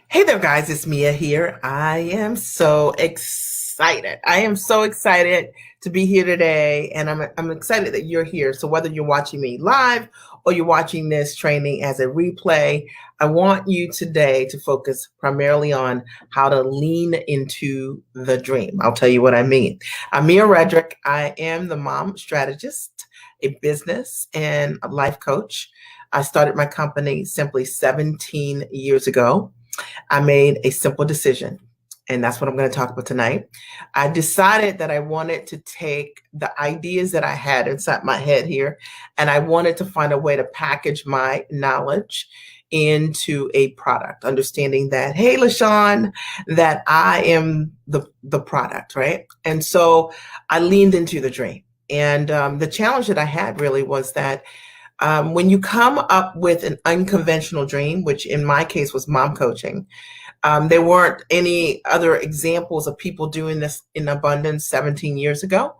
Hey there, guys. It's Mia here. I am so excited. I am so excited to be here today, and I'm excited that you're here. So whether you're watching me live or you're watching this training as a replay, I want you today to focus primarily on how to lean into the dream. I'll tell you what I mean. I'm Mia Redrick. I am the mom strategist, a business and a life coach. I started my company simply 17 years ago. I made a simple decision, and that's what I'm going to talk about tonight. I decided that I wanted to take the ideas that I had inside my head here, and I wanted to find a way to package my knowledge into a product, understanding that, hey, LaShawn, that I am the product, right? And so I leaned into the dream. And the challenge that I had really was that when you come up with an unconventional dream, which in my case was mom coaching, there weren't any other examples of people doing this in abundance 17 years ago.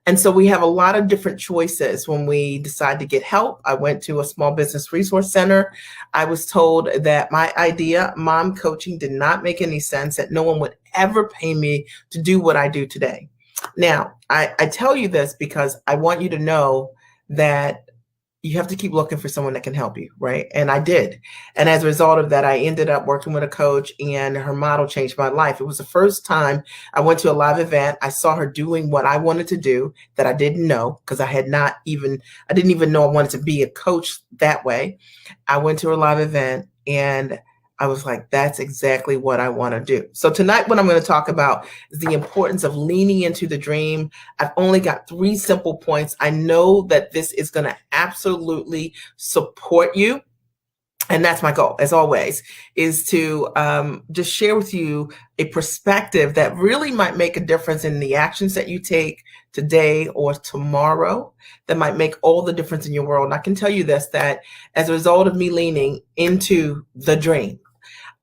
And so we have a lot of different choices when we decide to get help. I went to a small business resource center. I was told that my idea, mom coaching, did not make any sense, that no one would ever pay me to do what I do today. Now, I tell you this because I want you to know that you have to keep looking for someone that can help you, right? And I did. And as a result of that, I ended up working with a coach, and her model changed my life. It was the first time I went to a live event. I saw her doing what I wanted to do that I didn't know, because I didn't even know I wanted to be a coach that way. I went to a live event and I was like, that's exactly what I want to do. So tonight, what I'm going to talk about is the importance of leaning into the dream. I've only got 3 simple points. I know that this is going to absolutely support you. And that's my goal, as always, is to just share with you a perspective that really might make a difference in the actions that you take today or tomorrow, that might make all the difference in your world. And I can tell you this, that as a result of me leaning into the dream,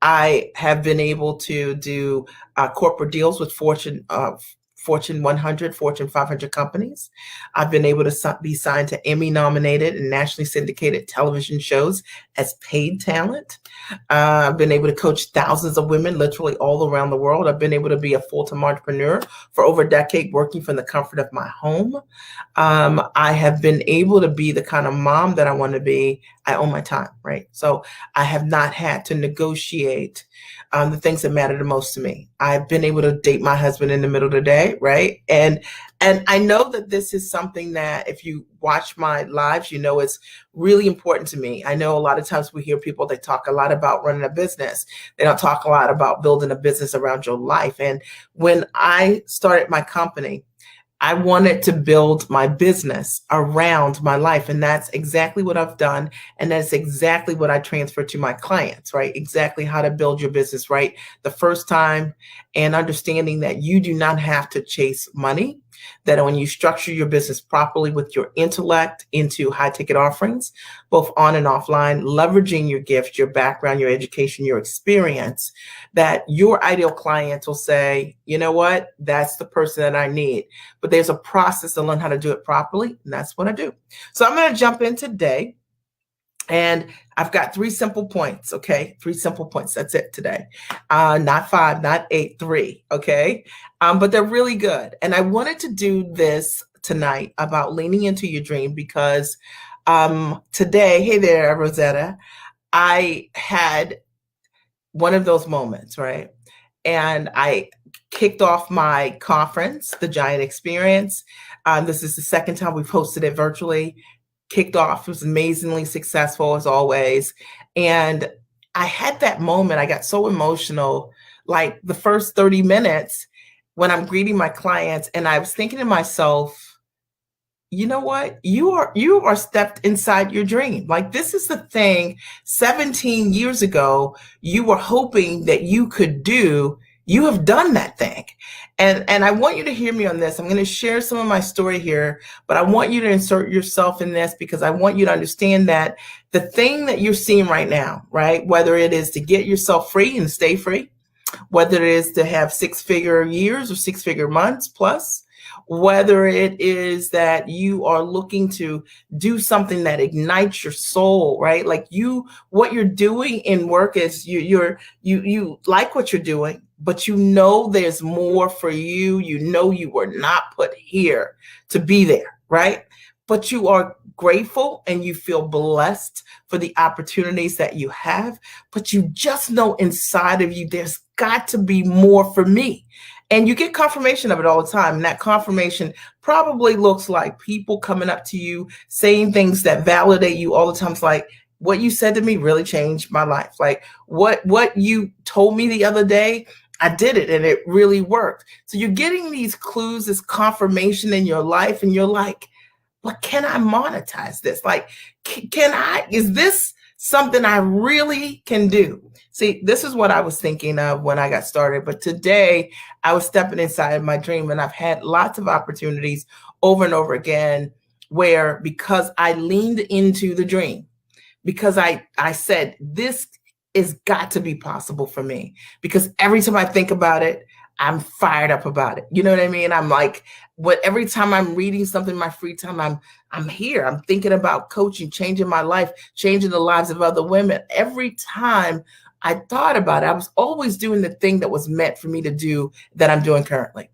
I have been able to do corporate deals with Fortune 100, Fortune 500 companies. I've been able to be signed to Emmy nominated and nationally syndicated television shows as paid talent. I've been able to coach thousands of women literally all around the world. I've been able to be a full-time entrepreneur for over a decade, working from the comfort of my home. I have been able to be the kind of mom that I want to be. I own my time, right? So I have not had to negotiate the things that matter the most to me. I've been able to date my husband in the middle of the day, right? And I know that this is something that if you watch my lives, you know it's really important to me. I know a lot of times we hear people, they talk a lot about running a business. They don't talk a lot about building a business around your life. And when I started my company, I wanted to build my business around my life. And that's exactly what I've done. And that's exactly what I transfer to my clients, right? Exactly how to build your business right the first time, and understanding that you do not have to chase money, that when you structure your business properly with your intellect into high ticket offerings, both on and offline, leveraging your gift, your background, your education, your experience, that your ideal clients will say, you know what, that's the person that I need. But there's a process to learn how to do it properly, and that's what I do. So I'm going to jump in today, and I've got 3 simple points, okay? 3 simple points. That's it today. Not 5, not 8, 3, okay? But they're really good. And I wanted to do this tonight about leaning into your dream because today, hey there, Rosetta, I had one of those moments, right? And I kicked off my conference, the Giant Experience. This is the second time we've hosted it virtually. Kicked off, it was amazingly successful as always. And I had that moment, I got so emotional, like the first 30 minutes when I'm greeting my clients, and I was thinking to myself, you know what? You are stepped inside your dream. Like, this is the thing 17 years ago you were hoping that you could do. You have done that thing. And I want you to hear me on this. I'm going to share some of my story here, but I want you to insert yourself in this because I want you to understand that the thing that you're seeing right now, right? Whether it is to get yourself free and stay free, whether it is to have 6-figure years or 6-figure months plus, whether it is that you are looking to do something that ignites your soul, right? Like what you're doing in work is you like what you're doing, but you know there's more for you. You know you were not put here to be there, right? But you are grateful and you feel blessed for the opportunities that you have, but you just know inside of you there's got to be more for me. And you get confirmation of it all the time. And that confirmation probably looks like people coming up to you, saying things that validate you all the time. It's like, what you said to me really changed my life. Like what you told me the other day, I did it and it really worked. So you're getting these clues, this confirmation in your life, and you're like, but can I monetize this? Like, is this something I really can do? See, this is what I was thinking of when I got started. But today I was stepping inside my dream, and I've had lots of opportunities over and over again where, because I leaned into the dream, because I said, this is got to be possible for me, because every time I think about it, I'm fired up about it. You know what I mean? I'm like, every time I'm reading something in my free time, I'm here. I'm thinking about coaching, changing my life, changing the lives of other women. Every time I thought about it, I was always doing the thing that was meant for me to do that I'm doing currently.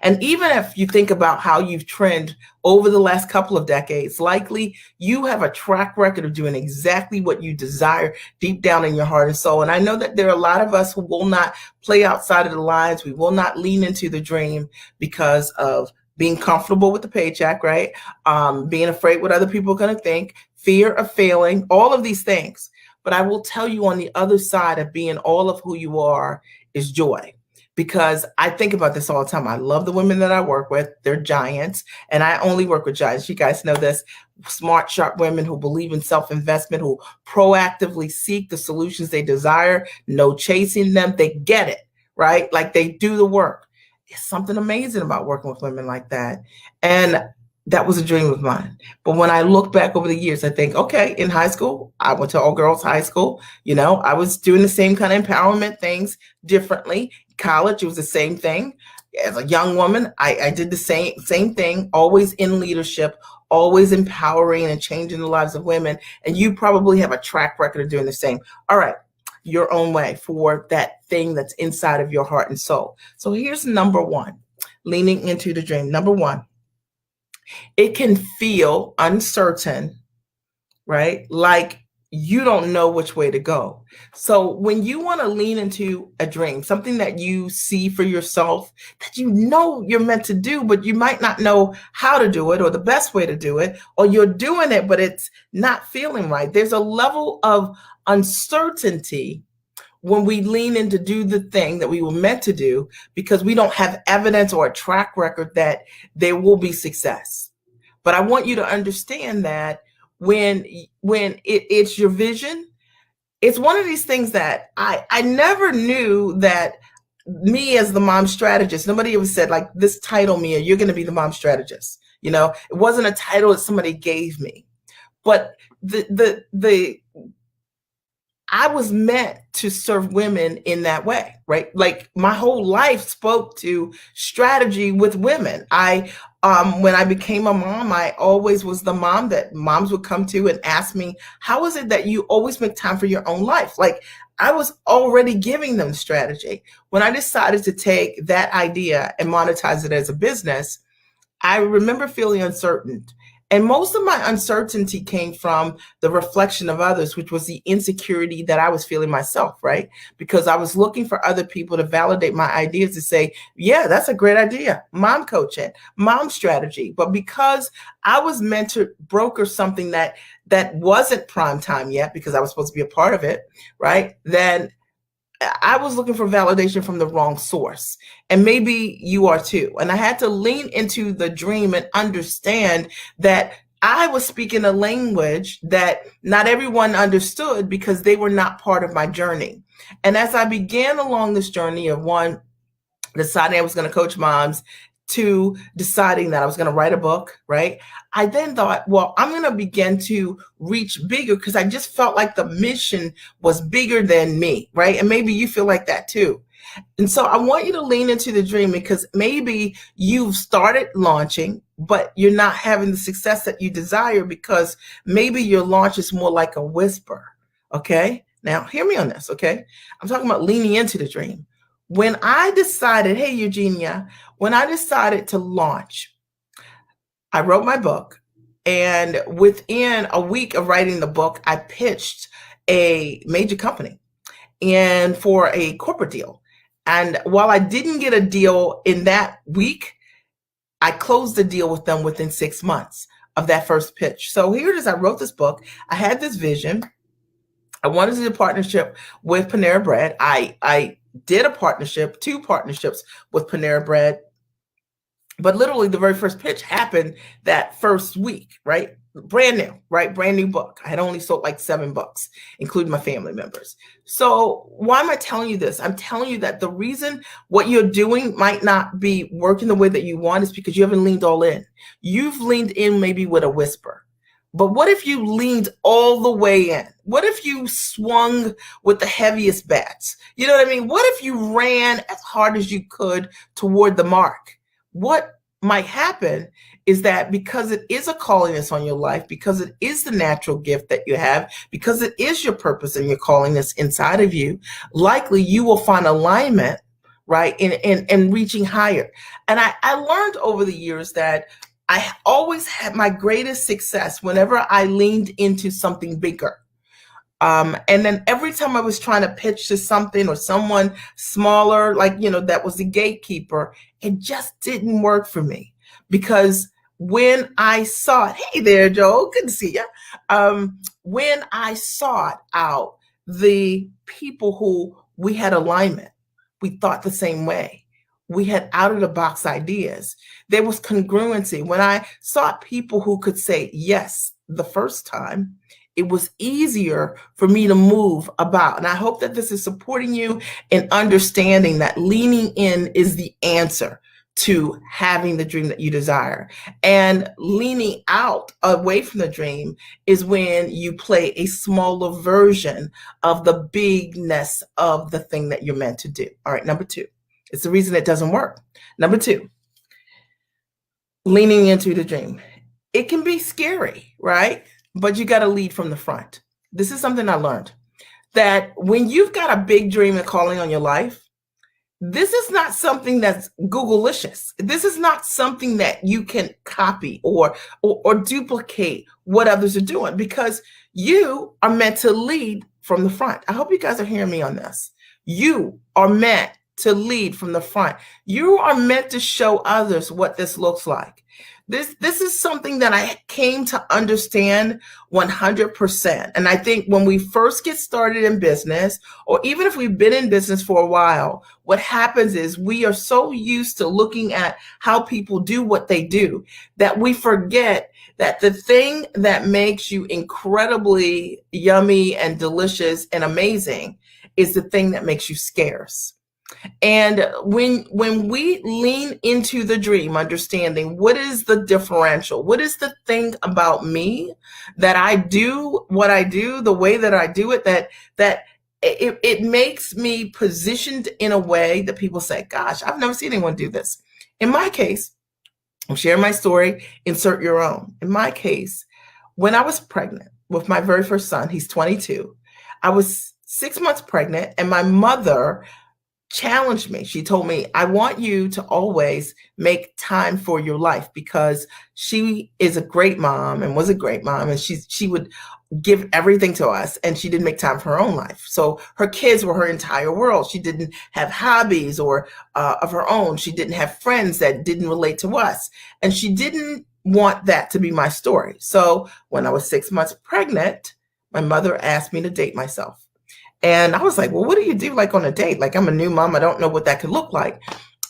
And even if you think about how you've trended over the last couple of decades, likely you have a track record of doing exactly what you desire deep down in your heart and soul. And I know that there are a lot of us who will not play outside of the lines. We will not lean into the dream because of being comfortable with the paycheck, right? Being afraid what other people are going to think, fear of failing, all of these things. But I will tell you, on the other side of being all of who you are is joy. Because I think about this all the time. I love the women that I work with. They're giants. And I only work with giants. You guys know this. Smart, sharp women who believe in self-investment, who proactively seek the solutions they desire, no chasing them. They get it, right? Like, they do the work. It's something amazing about working with women like that. And that was a dream of mine. But when I look back over the years, I think, okay, in high school, I went to all girls high school. You know, I was doing the same kind of empowerment things differently. College, it was the same thing. As a young woman, I did the same thing, always in leadership, always empowering and changing the lives of women. And you probably have a track record of doing the same. All right, your own way for that thing that's inside of your heart and soul. So here's number one, leaning into the dream. Number one, it can feel uncertain, right? Like you don't know which way to go. So when you want to lean into a dream, something that you see for yourself, that you know you're meant to do, but you might not know how to do it or the best way to do it, or you're doing it, but it's not feeling right. There's a level of uncertainty when we lean in to do the thing that we were meant to do, because we don't have evidence or a track record that there will be success. But I want you to understand that when it's your vision, it's one of these things that I never knew that me as the mom strategist, nobody ever said, like, this title, Mia, you're going to be the mom strategist. You know, it wasn't a title that somebody gave me, but I was meant to serve women in that way, right? Like, my whole life spoke to strategy with women. When I became a mom, I always was the mom that moms would come to and ask me, how is it that you always make time for your own life? Like, I was already giving them strategy. When I decided to take that idea and monetize it as a business, I remember feeling uncertain. And most of my uncertainty came from the reflection of others, which was the insecurity that I was feeling myself, right? Because I was looking for other people to validate my ideas, to say, yeah, that's a great idea. Mom coaching, mom strategy. But because I was meant to broker something that wasn't prime time yet, because I was supposed to be a part of it, right? Then I was looking for validation from the wrong source. And maybe you are too. And I had to lean into the dream and understand that I was speaking a language that not everyone understood, because they were not part of my journey. And as I began along this journey of, one, deciding I was going to coach moms, to deciding that I was going to write a book, right? I then thought, well, I'm going to begin to reach bigger because I just felt like the mission was bigger than me, right? And maybe you feel like that too. And so I want you to lean into the dream because maybe you've started launching, but you're not having the success that you desire because maybe your launch is more like a whisper. Okay. Now, hear me on this. Okay. I'm talking about leaning into the dream. When I decided, hey, Eugenia, when I decided to launch, I wrote my book. And within a week of writing the book, I pitched a major company and for a corporate deal. And while I didn't get a deal in that week, I closed the deal with them within 6 months of that first pitch. So here it is. I wrote this book. I had this vision. I wanted to do a partnership with Panera Bread. I did a partnership, 2 partnerships with Panera Bread. But literally the very first pitch happened that first week, right? Brand new, right? Brand new book. I had only sold like 7 books, including my family members. So why am I telling you this? I'm telling you that the reason what you're doing might not be working the way that you want is because you haven't leaned all in. You've leaned in maybe with a whisper. But what if you leaned all the way in? What if you swung with the heaviest bats? You know what I mean? What if you ran as hard as you could toward the mark? What might happen is that because it is a callingness on your life, because it is the natural gift that you have, because it is your purpose and your callingness inside of you, likely you will find alignment, right, in reaching higher. And I learned over the years that I always had my greatest success whenever I leaned into something bigger. And then every time I was trying to pitch to something or someone smaller, like, that was the gatekeeper, it just didn't work for me because when I sought, hey there, Joel, good to see you. When I sought out the people who we had alignment, we thought the same way. We had out of the box ideas. There was congruency. When I sought people who could say yes the first time, it was easier for me to move about. And I hope that this is supporting you in understanding that leaning in is the answer to having the dream that you desire. And leaning out away from the dream is when you play a smaller version of the bigness of the thing that you're meant to do. All right, number 2. It's the reason it doesn't work. Number 2, leaning into the dream. It can be scary, right? But you got to lead from the front. This is something I learned, that when you've got a big dream and calling on your life, this is not something that's Google-licious. This is not something that you can copy or duplicate what others are doing because you are meant to lead from the front. I hope you guys are hearing me on this. You are meant to lead from the front. You are meant to show others what this looks like. This is something that I came to understand 100%. And I think when we first get started in business, or even if we've been in business for a while, what happens is we are so used to looking at how people do what they do that we forget that the thing that makes you incredibly yummy and delicious and amazing is the thing that makes you scarce. And when we lean into the dream, understanding what is the differential, what is the thing about me that I do what I do, the way that I do it, that it makes me positioned in a way that people say, gosh, I've never seen anyone do this. In my case, I'm sharing my story, insert your own. In my case, when I was pregnant with my very first son, he's 22, I was 6 months pregnant, and my mother challenged me. She told me, I want you to always make time for your life, because she is a great mom and was a great mom, and she would give everything to us, and she didn't make time for her own life. So her kids were her entire world. She didn't have hobbies or of her own. She didn't have friends that didn't relate to us, and she didn't want that to be my story. So when I was 6 months pregnant, my mother asked me to date myself. And I was like, well, what do you do like on a date? Like, I'm a new mom. I don't know what that could look like.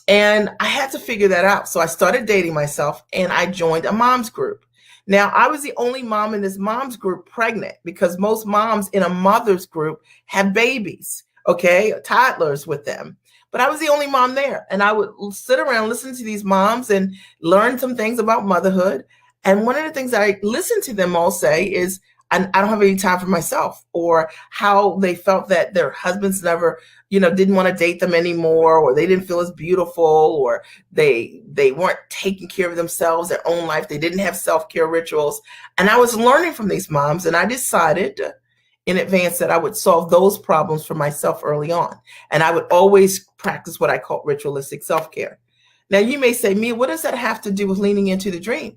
And I had to figure that out. So I started dating myself, and I joined a mom's group. Now, I was the only mom in this mom's group pregnant, because most moms in a mother's group have babies. okay, toddlers with them. But I was the only mom there. And I would sit around, listen to these moms and learn some things about motherhood. And one of the things that I listen to them all say is, I don't have any time for myself, or how they felt that their husbands never, didn't want to date them anymore, or they didn't feel as beautiful, or they weren't taking care of themselves, their own life. They didn't have self-care rituals. And I was learning from these moms, and I decided in advance that I would solve those problems for myself early on. And I would always practice what I call ritualistic self-care. Now you may say, Mia, what does that have to do with leaning into the dream?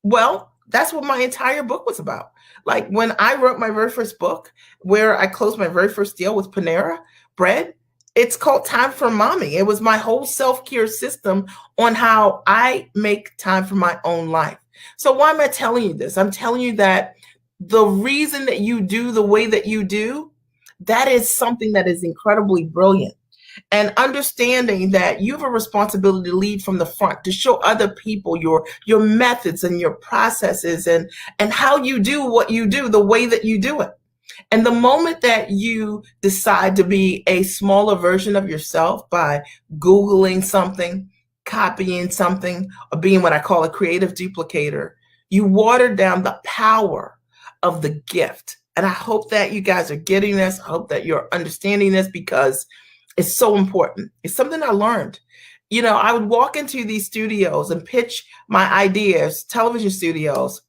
Well, that's what my entire book was about. Like when I wrote my very first book, where I closed my very first deal with Panera Bread, it's called Time for Mommy. It was my whole self-care system on how I make time for my own life. So why am I telling you this? I'm telling you that the reason that you do the way that you do, that is something that is incredibly brilliant. And understanding that you have a responsibility to lead from the front, to show other people your methods and your processes and how you do what you do, the way that you do it. And the moment that you decide to be a smaller version of yourself by Googling something, copying something, or being what I call a creative duplicator, you water down the power of the gift. And I hope that you guys are getting this. I hope that you're understanding this, because it's so important. It's something I learned. I would walk into these studios and pitch my ideas, television studios,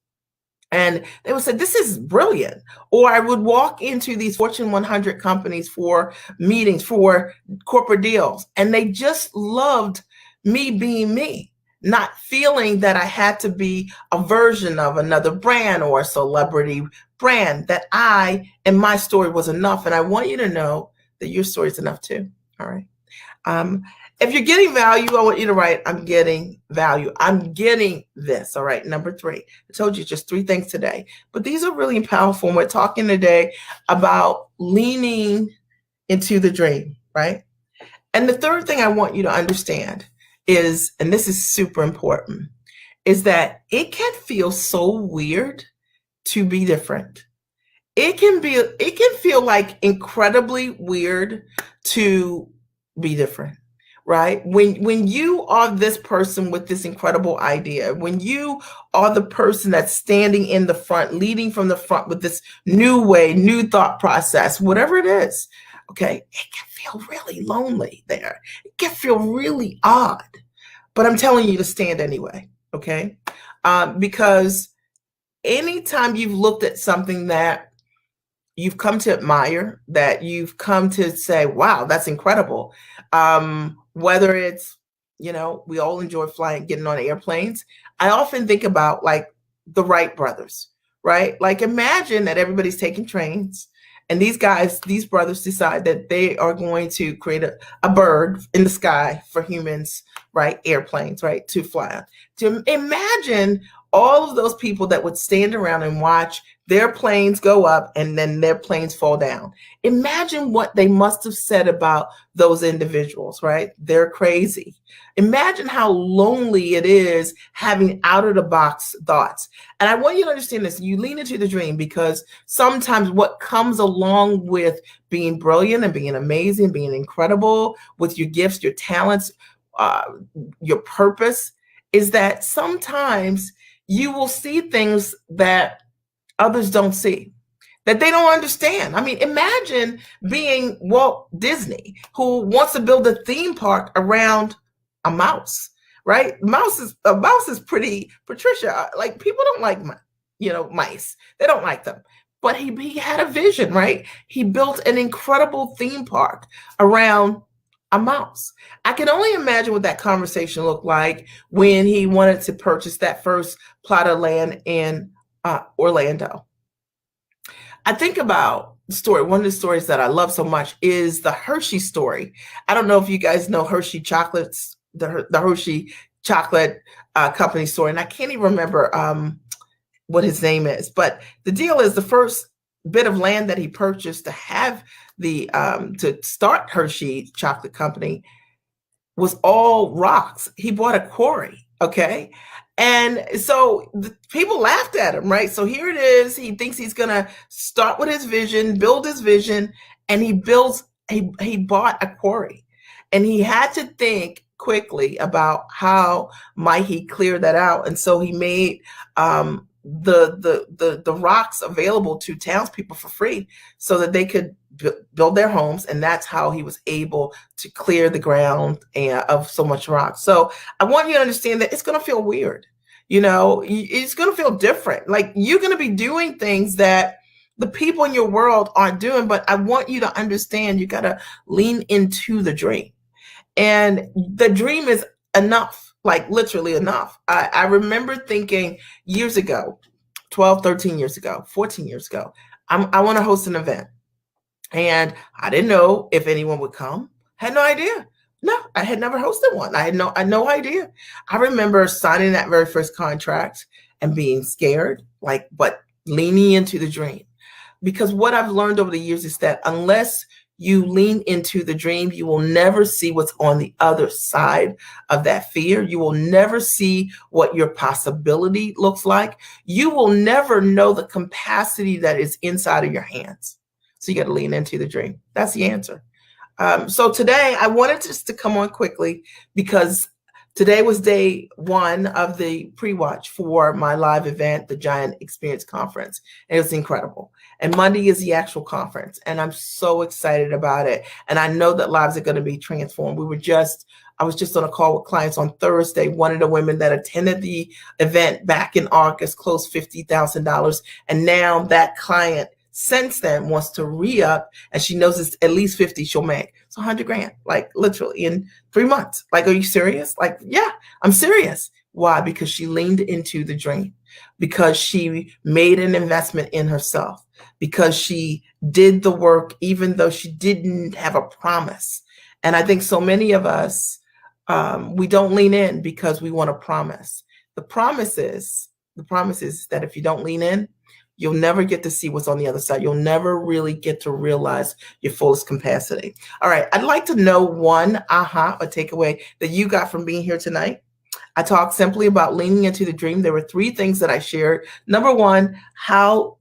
and they would say, this is brilliant. Or I would walk into these Fortune 100 companies for meetings, for corporate deals, and they just loved me being me, not feeling that I had to be a version of another brand or a celebrity brand, that I and my story was enough. And I want you to know that your story is enough too. All right. If you're getting value, I want you to write, I'm getting value. I'm getting this. All right. Number 3. I told you just 3 things today, but these are really powerful. And we're talking today about leaning into the dream, right? And the third thing I want you to understand is, and this is super important, is that it can feel so weird to be different. It can feel like incredibly weird to be different, right? When you are this person with this incredible idea, when you are the person that's standing in the front, leading from the front with this new way, new thought process, whatever it is, okay, it can feel really lonely there. It can feel really odd, but I'm telling you to stand anyway, okay? Because anytime you've looked at something that you've come to admire, that you've come to say, wow, that's incredible. Whether it's, we all enjoy flying, getting on airplanes. I often think about like the Wright brothers, right? Like imagine that everybody's taking trains, and these brothers decide that they are going to create a bird in the sky for humans, right? Airplanes, right? To fly on. To imagine all of those people that would stand around and watch their planes go up and then their planes fall down. Imagine what they must have said about those individuals, right? They're crazy. Imagine how lonely it is having out of the box thoughts. And I want you to understand this. You lean into the dream, because sometimes what comes along with being brilliant and being amazing, being incredible with your gifts, your talents, your purpose, is that sometimes you will see things that others don't see, that they don't understand. I mean, imagine being Walt Disney, who wants to build a theme park around a mouse, right? A mouse is pretty, Patricia, like people don't like, mice. They don't like them. But he had a vision, right? He built an incredible theme park around a mouse. I can only imagine what that conversation looked like when he wanted to purchase that first plot of land in Orlando. I think about the story. One of the stories that I love so much is the Hershey story. I don't know if you guys know Hershey chocolates, the Hershey chocolate company story, and I can't even remember what his name is. But the deal is, the first bit of land that he purchased to have to start Hershey Chocolate Company was all rocks. He bought a quarry, okay? And so people laughed at him, right? So here it is. He thinks he's going to start with his vision, build his vision, and he builds he bought a quarry, and he had to think quickly about how might he clear that out. And so he made the rocks available to townspeople for free so that they could build their homes. And that's how he was able to clear the ground of so much rock. So I want you to understand that it's going to feel weird. It's going to feel different. Like, you're going to be doing things that the people in your world aren't doing, but I want you to understand you got to lean into the dream. And the dream is enough, like literally enough. I remember thinking years ago, 12, 13 years ago, 14 years ago, I want to host an event. And I didn't know if anyone would come. Had no idea. No, I had never hosted one. I had no idea. I remember signing that very first contract and being scared, but leaning into the dream. Because what I've learned over the years is that unless you lean into the dream, you will never see what's on the other side of that fear. You will never see what your possibility looks like. You will never know the capacity that is inside of your hands. So you got to lean into the dream. That's the answer. So today I wanted just to come on quickly because today was day one of the pre-watch for my live event, the Giant Experience Conference. And it was incredible. And Monday is the actual conference. And I'm so excited about it. And I know that lives are going to be transformed. I was just on a call with clients on Thursday. One of the women that attended the event back in August closed $50,000. And now that client since then wants to re-up, and she knows it's at least 50 she'll make. It's 100 grand, like literally in 3 months. Like, are you serious? Like, yeah, I'm serious. Why? Because she leaned into the dream, because she made an investment in herself, because she did the work, even though she didn't have a promise. And I think so many of us, we don't lean in because we want a promise. The promise is that if you don't lean in, you'll never get to see what's on the other side. You'll never really get to realize your fullest capacity. All right. I'd like to know one aha or takeaway that you got from being here tonight. I talked simply about leaning into the dream. There were 3 things that I shared. Number one, how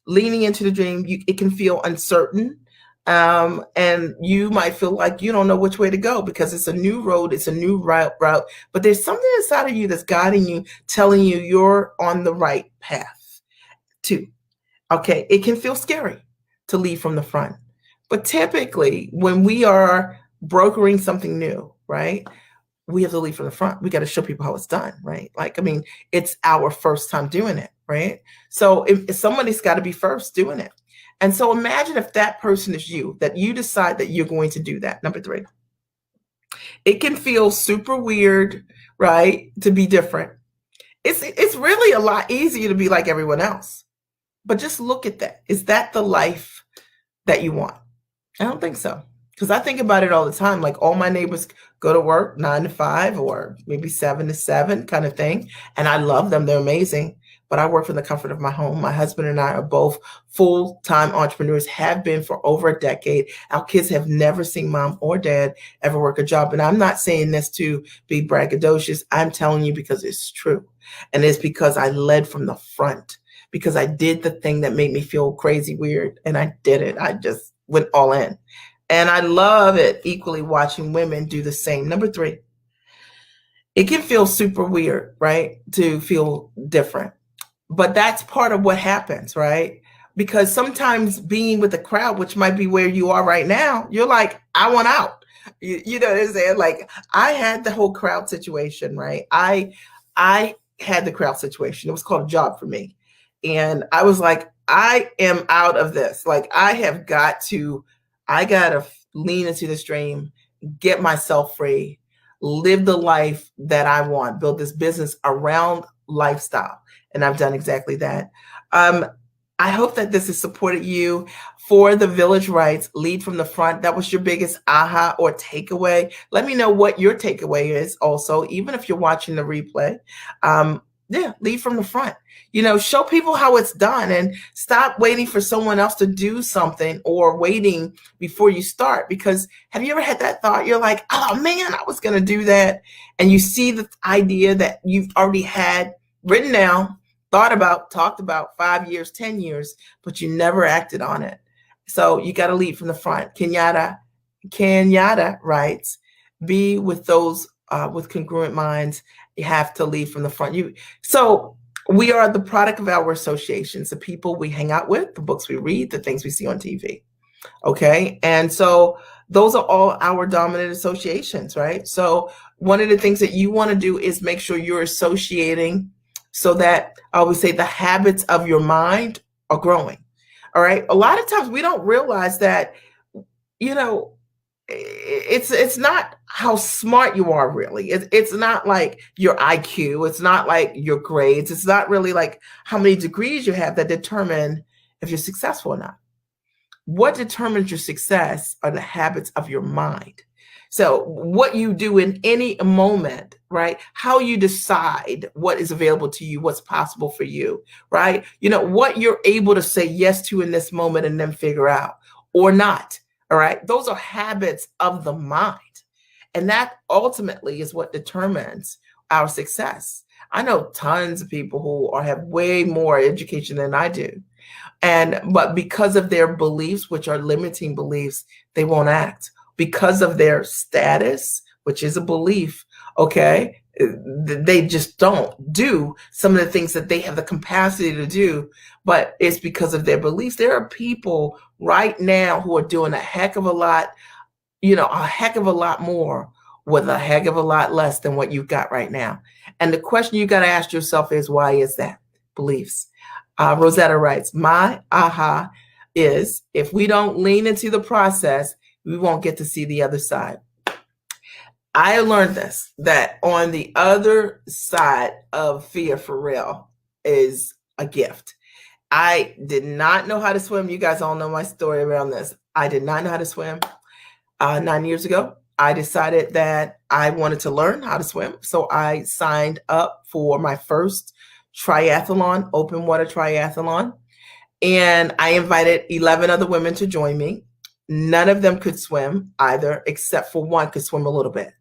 leaning into the dream, it can feel uncertain. And you might feel like you don't know which way to go because it's a new road, it's a new route, but there's something inside of you that's guiding you, telling you you're on the right path. 2, okay, it can feel scary to lead from the front, but typically when we are brokering something new, right, we have to lead from the front. We got to show people how it's done, right? Like, I mean, it's our first time doing it, right? So if somebody's got to be first doing it. And so imagine if that person is you, that you decide that you're going to do that. Number 3, it can feel super weird, right, to be different. It's really a lot easier to be like everyone else. But just look at that. Is that the life that you want? I don't think so. Because I think about it all the time. Like, all my neighbors go to work 9 to 5 or maybe 7 to 7 kind of thing. And I love them. They're amazing. But I work from the comfort of my home. My husband and I are both full-time entrepreneurs, have been for over a decade. Our kids have never seen mom or dad ever work a job. And I'm not saying this to be braggadocious. I'm telling you because it's true. And it's because I led from the front. Because I did the thing that made me feel crazy weird, and I did it. I just went all in. And I love it equally watching women do the same. Number 3, it can feel super weird, right, to feel different. But that's part of what happens, right? Because sometimes being with the crowd, which might be where you are right now, you're like, I want out. You know what I'm saying? Like, I had the whole crowd situation, right? I had the crowd situation. It was called a job for me. And I was like, I am out of this. Like, I got to lean into this dream, get myself free, live the life that I want, build this business around lifestyle. And I've done exactly that. I hope that this has supported you. For the Village Rights, lead from the front. That was your biggest aha or takeaway. Let me know what your takeaway is also, even if you're watching the replay. Lead from the front. Show people how it's done and stop waiting for someone else to do something or waiting before you start. Because have you ever had that thought? You're like, oh man, I was going to do that. And you see the idea that you've already had written down, thought about, talked about 5 years, 10 years, but you never acted on it. So you got to lead from the front. Kenyatta writes, be with those with congruent minds. You have to lead from the front. So we are the product of our associations, the people we hang out with, the books we read, the things we see on TV. Okay. And so those are all our dominant associations, right? So one of the things that you want to do is make sure you're associating so that I always say the habits of your mind are growing. All right. A lot of times we don't realize that, you know, it's not how smart you are really. It's not like your IQ. It's not like your grades. It's not really like how many degrees you have that determine if you're successful or not. What determines your success are the habits of your mind. So what you do in any moment, right? How you decide what is available to you, what's possible for you, right? You know, what you're able to say yes to in this moment and then figure out or not. All right. Those are habits of the mind. And that ultimately is what determines our success. I know tons of people who have way more education than I do. But because of their beliefs, which are limiting beliefs, they won't act. Because of their status, which is a belief, okay, they just don't do some of the things that they have the capacity to do, but it's because of their beliefs. There are people right now who are doing a heck of a lot, a heck of a lot more with a heck of a lot less than what you've got right now. And the question you got to ask yourself is, why is that? Beliefs. Rosetta writes, my aha is, if we don't lean into the process, we won't get to see the other side. I learned this, that on the other side of fear for real is a gift. I did not know how to swim. You guys all know my story around this. I did not know how to swim. 9 years ago, I decided that I wanted to learn how to swim. So I signed up for my first triathlon, open water triathlon. And I invited 11 other women to join me. None of them could swim either, except for one could swim a little bit.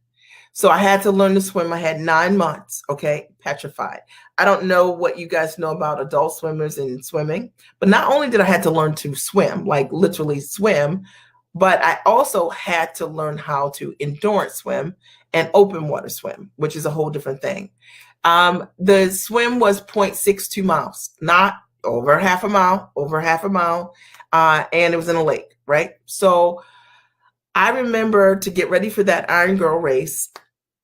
So I had to learn to swim. I had 9 months, okay, petrified. I don't know what you guys know about adult swimmers and swimming, but not only did I have to learn to swim, like literally swim, but I also had to learn how to endurance swim and open water swim, which is a whole different thing. The swim was 0.62 miles, not over half a mile, and it was in a lake, right? So I remember, to get ready for that Iron Girl race,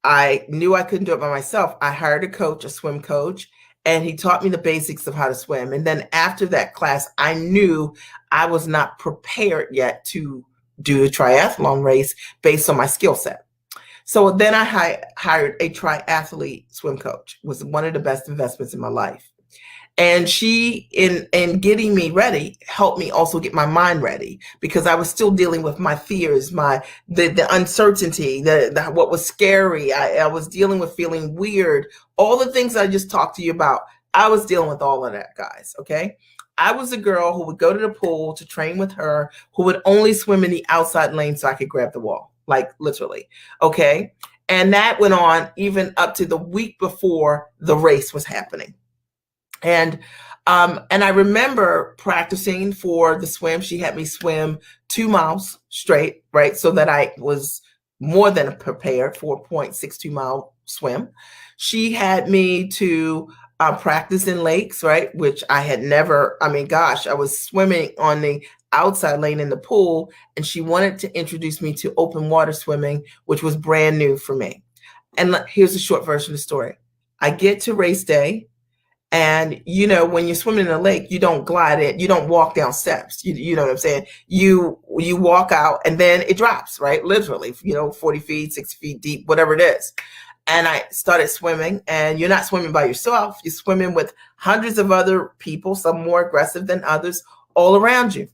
I knew I couldn't do it by myself. I hired a coach, a swim coach, and he taught me the basics of how to swim. And then after that class, I knew I was not prepared yet to do a triathlon race based on my skill set. So then I hired a triathlete swim coach. It was one of the best investments in my life. And she, in getting me ready, helped me also get my mind ready, because I was still dealing with my fears, the uncertainty, what was scary. I was dealing with feeling weird, all the things I just talked to you about. I was dealing with all of that, guys. Okay. I was a girl who would go to the pool to train with her, who would only swim in the outside lane so I could grab the wall, like literally. Okay. And that went on even up to the week before the race was happening. And I remember practicing for the swim. She had me swim 2 miles straight, right? So that I was more than prepared for a 0.62 mile swim. She had me to practice in lakes, right? Which I had never, I was swimming on the outside lane in the pool, and she wanted to introduce me to open water swimming, which was brand new for me. And here's a short version of the story. I get to race day. And, when you're swimming in a lake, you don't glide it. You don't walk down steps. You know what I'm saying? You walk out and then it drops, right? Literally, 40 feet, 60 feet deep, whatever it is. And I started swimming, and you're not swimming by yourself. You're swimming with hundreds of other people, some more aggressive than others, all around you.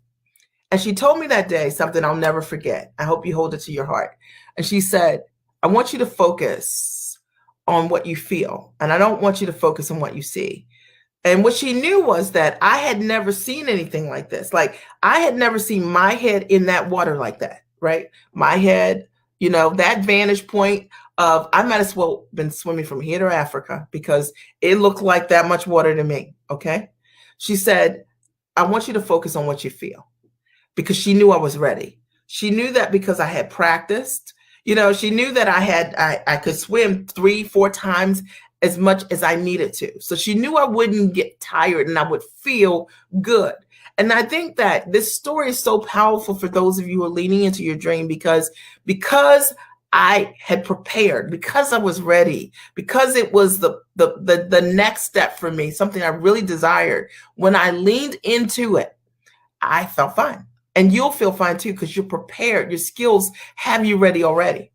And she told me that day something I'll never forget. I hope you hold it to your heart. And she said, I want you to focus on what you feel, and I don't want you to focus on what you see. And what she knew was that I had never seen anything like this. Like, I had never seen my head in that water like that, right? My head, that vantage point of, I might as well been swimming from here to Africa, because it looked like that much water to me, okay? She said, I want you to focus on what you feel. because she knew I was ready. She knew that because I had practiced. She knew that I could swim 3, 4 times as much as I needed to. So she knew I wouldn't get tired and I would feel good. And I think that this story is so powerful for those of you who are leaning into your dream because I had prepared, because I was ready, because it was the next step for me, something I really desired. When I leaned into it, I felt fine. And you'll feel fine too, because you're prepared. Your skills have you ready already.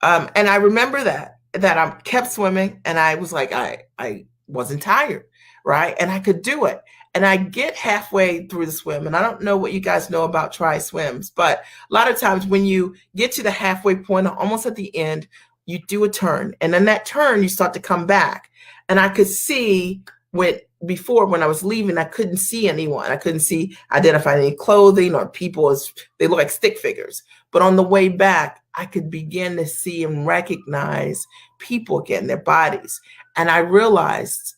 And I remember that I kept swimming, and I was like, I wasn't tired, right? And I could do it. And I get halfway through the swim, and I don't know what you guys know about try swims, but a lot of times when you get to the halfway point, almost at the end, you do a turn, and then that turn you start to come back. And I could see when I was leaving, I couldn't see anyone. I couldn't identify any clothing or people, as they look like stick figures. But on the way back, I could begin to see and recognize people again, their bodies. And I realized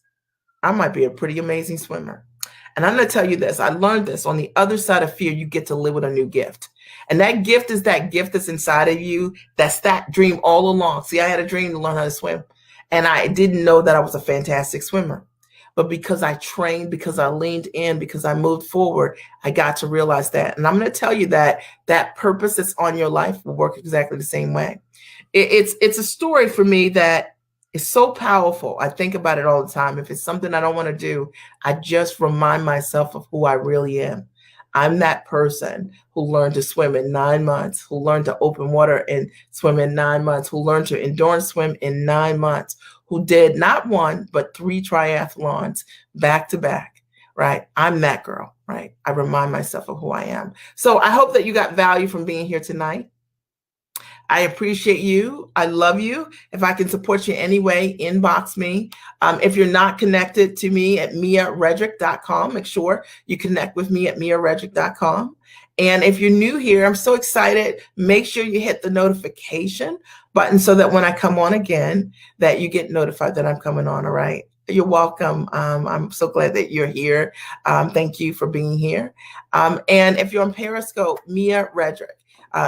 I might be a pretty amazing swimmer. And I'm going to tell you this, I learned this: on the other side of fear, you get to live with a new gift. And that gift is that gift that's inside of you. That's that dream all along. See, I had a dream to learn how to swim, and I didn't know that I was a fantastic swimmer. But because I trained, because I leaned in, because I moved forward, I got to realize that. And I'm going to tell you that that purpose that's on your life will work exactly the same way. It's a story for me that is so powerful. I think about it all the time. If it's something I don't want to do, I just remind myself of who I really am. I'm that person who learned to swim in 9 months, who learned to open water and swim in 9 months, who learned to endurance swim in 9 months, who did not 1, but 3 triathlons back to back, right? I'm that girl, right? I remind myself of who I am. So I hope that you got value from being here tonight. I appreciate you. I love you. If I can support you in any way, inbox me. If you're not connected to me at miaredrick.com, make sure you connect with me at miaredrick.com. And if you're new here, I'm so excited. Make sure you hit the notification button so that when I come on again, that you get notified that I'm coming on, all right? You're welcome. I'm so glad that you're here. Thank you for being here. And if you're on Periscope, Mia Redrick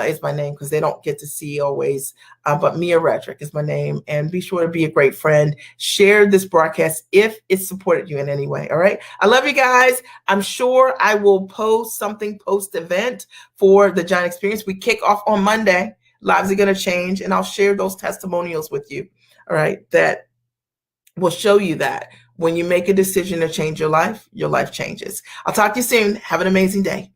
is my name, because they don't get to see always. But Mia Redrick is my name. And be sure to be a great friend. Share this broadcast if it supported you in any way. All right. I love you guys. I'm sure I will post something post-event for the Giant Experience. We kick off on Monday. Lives are going to change. And I'll share those testimonials with you. All right. That will show you that when you make a decision to change your life changes. I'll talk to you soon. Have an amazing day. Bye.